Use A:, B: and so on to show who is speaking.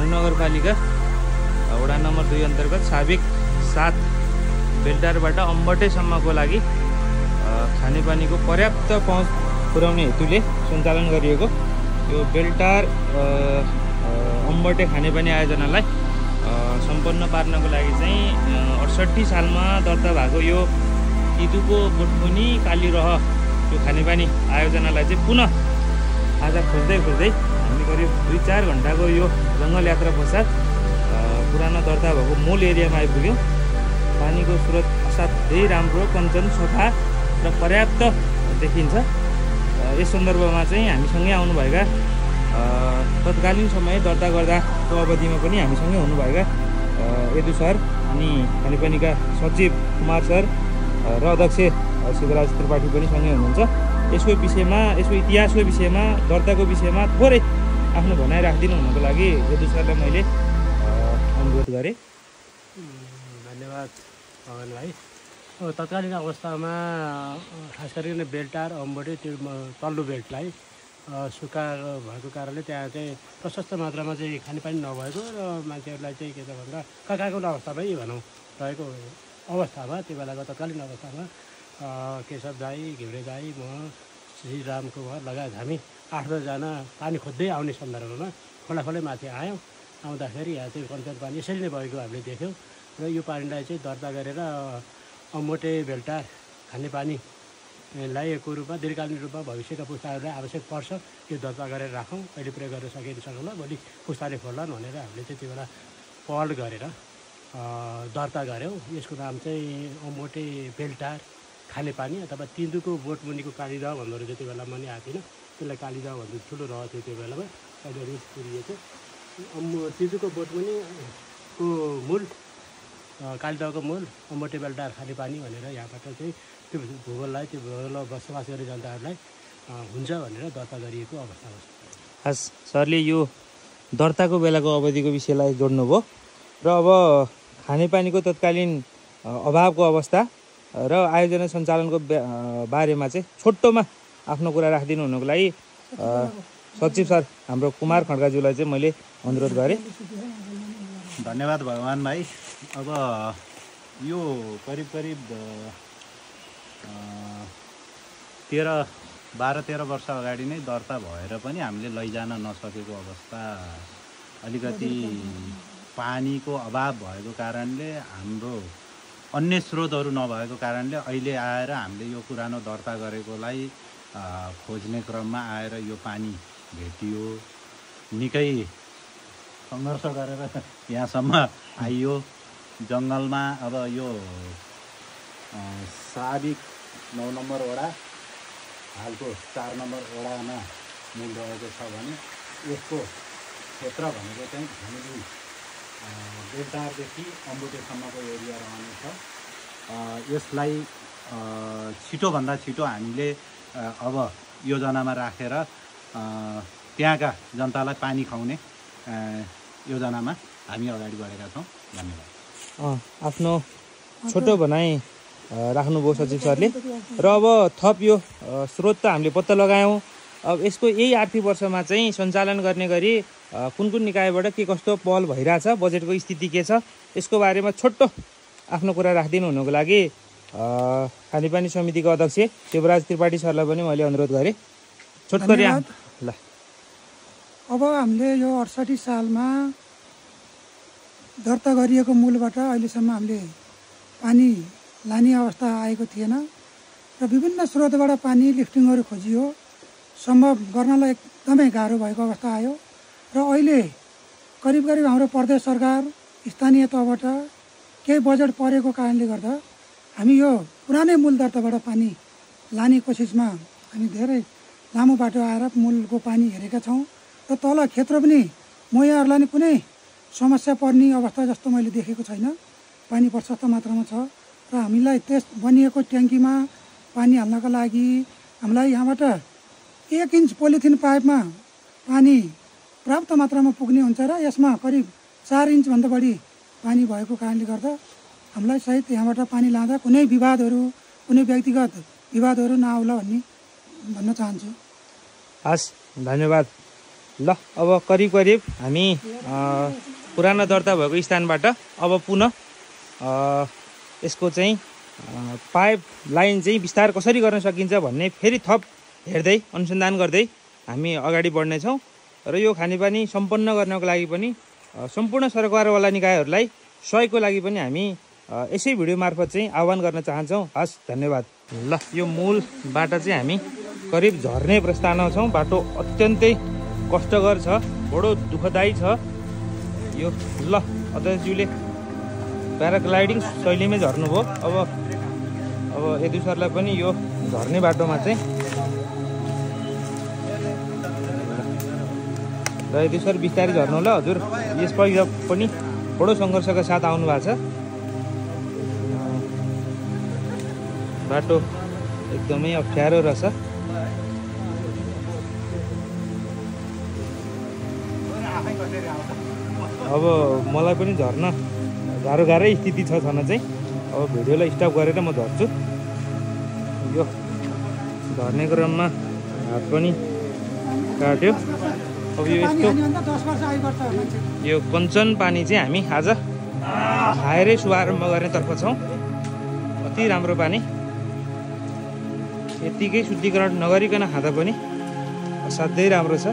A: झन्डै नगरपालिका वडा नम्बर 2 अन्तर्गत साबिक 7 बेलटारबाट अम्बटेसम्मको लागि खानेपानीको पर्याप्त पहुँच पुर्याउने हेतुले सञ्चालन गरिएको यो बेलटार अम्बटे खानेपानी आयोजनालाई सम्पन्न पार्नको लागि चाहिँ 68 सालमा दर्ता भएको यो तिदुको बोटमुनि कालीरह यो खानेपानी आयोजनालाई चाहिँ पुनः आज खोज्दै हामी करिब 2-4 घन्टाको यो जङ्गल यात्रा पश्चात पुरानो दर्ता भएको मूल एरियामा आइपुग्यौँ। पानीको स्रोत असाध्यै राम्रो, कञ्चन, सफा र पर्याप्त देखिन्छ। यस सन्दर्भमा चाहिँ हामीसँगै आउनुभएका तत्कालीन समय दर्ता गर्दाको अवधिमा पनि हामीसँगै हुनुभएका यदु सर अनि खानेपानीका सचिव कुमार सर र अध्यक्ष शिवराज त्रिपाठी पनि सँगै हुनुहुन्छ। यसको विषयमा, यसको इतिहासको विषयमा, दर्ताको विषयमा थोरै आफ्नो भनाइ राखिदिनु हुनको लागि यदु सरलाई मैले अनुरोध गरेँ।
B: धन्यवाद भगवान भाइ। तत्कालीन अवस्थामा खास गरिकन बेलटार अम्बटे त्यो तल्लो बेल्टलाई सुकाएर भएको कारणले त्यहाँ चाहिँ प्रशस्त मात्रामा चाहिँ खानेपानी नभएको र मान्छेहरूलाई चाहिँ के छ भन्दा काकाको अवस्थामै भनौँ रहेको अवस्थामा त्यो बेलाको तत्कालीन अवस्थामा केशव दाई, घिउरे दाई, म, श्रीरामको घर लगायत हामी 8-10 जना पानी खोज्दै आउने सन्दर्भमा खोलाखोलै माथि आयौँ। आउँदाखेरि यहाँ चाहिँ कञ्चन पानी यसरी नै भएको हामीले देख्यौँ र यो पानीलाई चाहिँ दर्ता गरेर अम्बटे बेलटार खानेपानीलाई को रूपमा दीर्घकालीन रूपमा भविष्यका पुस्ताहरूलाई आवश्यक पर्छ यो दर्ता गरेर राखौँ, अहिले प्रयोग गर्न सकिन्छ भोलि पुस्ताले खोल्लान् भनेर हामीले चाहिँ त्यो बेला पहल गरेर दर्ता गऱ्यौँ। यसको नाम चाहिँ अम्बटे बेलटार खानेपानी अथवा तिदुको बोटमुनिको कालीदह भन्दो रहेछ। त्यो बेला पनि आएको थिएन, त्यसलाई कालीदह भन्दा ठुलो रहेको थियो त्यो बेलामा, अहिले रुट पुरिएको। तिदुको बोटमुनिको मूल कालीदहको मूल अम्बटे बेलटार खानेपानी भनेर यहाँबाट चाहिँ त्यो भूगोललाई, त्यो भूगोलमा बसोबास गर्ने जनताहरूलाई हुन्छ भनेर दर्ता गरिएको अवस्था हो।
A: खास सरले यो दर्ताको बेलाको अवधिको विषयलाई जोड्नुभयो र अब खानेपानीको तत्कालीन अभावको अवस्था र आयोजना सञ्चालनको बारेमा चाहिँ छोटोमा आफ्नो कुरा राखिदिनु हुनुको लागि सचिव सर हाम्रो कुमार खड्काज्यूलाई चाहिँ मैले अनुरोध गरेँ।
C: धन्यवाद भगवान भाइ। अब यो करिब 12-13 वर्ष अगाडि नै दर्ता भएर पनि हामीले लैजान नसकेको अवस्था, अलिकति पानीको अभाव भएको कारणले, हाम्रो अन्य स्रोतहरू नभएको कारणले अहिले आएर हामीले यो पुरानो दर्ता गरेकोलाई खोज्ने क्रममा आएर यो पानी भेटियो। निकै सङ्घर्ष गरेर यहाँसम्म आइयो जङ्गलमा। अब यो साबिक 9 नम्बर वडा हालको 4 नम्बर वडामा मूल रहेको छ भने यसको क्षेत्र भनेको चाहिँ हामीले बेलटारदेखि अम्बटेसम्मको एरिया रहनेछ। यसलाई छिटोभन्दा छिटो हामीले अब योजनामा राखेर त्यहाँका जनतालाई पानी खुवाउने योजनामा हामी अगाडि बढेका छौँ। धन्यवाद।
A: आफ्नो छोटो भनाइ राख्नुभयो सचिव सरले। र अब थप यो स्रोत त हामीले पत्ता लगायौँ। अब यसको यही आर्थिक वर्षमा चाहिँ सञ्चालन गर्ने गरी कुन निकायबाट के कस्तो पहल भइरहेछ, बजेटको स्थिति के छ, यसको बारेमा छोटो आफ्नो कुरा राखिदिनु हुनुको लागि खानेपानी समितिको अध्यक्ष शिवराज त्रिपाठी सरलाई पनि मैले अनुरोध गरेँ। छोटकरी ल।
D: अब हामीले यो 68 सालमा दर्ता गरिएको मूलबाट अहिलेसम्म हामीले पानी लाने अवस्था आएको थिएन र विभिन्न स्रोतबाट पानी लिफ्टिङहरू खोजियो, सम्भव गर्नलाई एकदमै गाह्रो भएको अवस्था आयो र अहिले करिब हाम्रो प्रदेश सरकार, स्थानीय तहबाट केही बजेट परेको कारणले गर्दा हामी यो पुरानै मूल दर्ताबाट पानी लाने कोसिसमा हामी धेरै लामो बाटो आएर मूलको पानी हेरेका छौँ र तल क्षेत्र पनि मोयाहरूलाई नि कुनै समस्या पर्ने अवस्था जस्तो मैले देखेको छैन। पानी प्रशस्त मात्रामा छ र हामीलाई त्यस बनिएको ट्याङ्कीमा पानी हाल्नको लागि हामीलाई यहाँबाट 1 इन्च पोलिथिन पाइपमा पानी पर्याप्त मात्रामा पुग्ने हुन्छ र यसमा करिब 4 इन्चभन्दा बढी पानी भएको कारणले गर्दा हामीलाई सहित यहाँबाट पानी लाँदा कुनै विवादहरू, कुनै व्यक्तिगत विवादहरू नआउला भन्ने भन्न चाहन्छु।
A: हस्, धन्यवाद। ल अब करिब करिब हामी पुरानो दर्ता भएको स्थानबाट अब पुनः यसको चाहिँ पाइप लाइन चाहिँ विस्तार कसरी गर्न सकिन्छ भन्ने फेरि थप हेर्दै अनुसन्धान गर्दै हामी अगाडि बढ्नेछौँ। र यो खानेपानी सम्पन्न गर्नको लागि पनि सम्पूर्ण सरकारवाला निकायहरूलाई सहयोगको लागि पनि हामी यसै भिडियो मार्फत चाहिँ आह्वान गर्न चाहन्छौँ। हस्, धन्यवाद। ल यो मूल बाटो चाहिँ हामी करिब झर्ने प्रस्थानमा छौँ। बाटो अत्यन्तै कष्टकर छ, बडो दुःखदायी छ यो। ल अध्यक्षज्यूले प्याराग्लाइडिङ शैलीमै झर्नुभयो। अब यदु सरलाई पनि यो झर्ने बाटोमा चाहिँ र यदु सर बिस्तारै झर्नु होला हजुर। यसपल्ट पनि बडो सङ्घर्षका साथ आउनु भएको छ। बाटो एकदमै अप्ठ्यारो रहेछ। अब मलाई पनि झर्न गाह्रै स्थिति छ छन चाहिँ। अब भिडियोलाई स्टप गरेर म झर्छु। यो झर्ने क्रममा हात पनि काट्यो। अब यो यस्तो यो कञ्चन पानी चाहिँ हामी आज खाएरै शुभारम्भ गर्नेतर्फ छौँ। अति राम्रो पानी, यतिकै शुद्धिकरण नगरिकन खाँदा पनि असाध्यै राम्रो छ।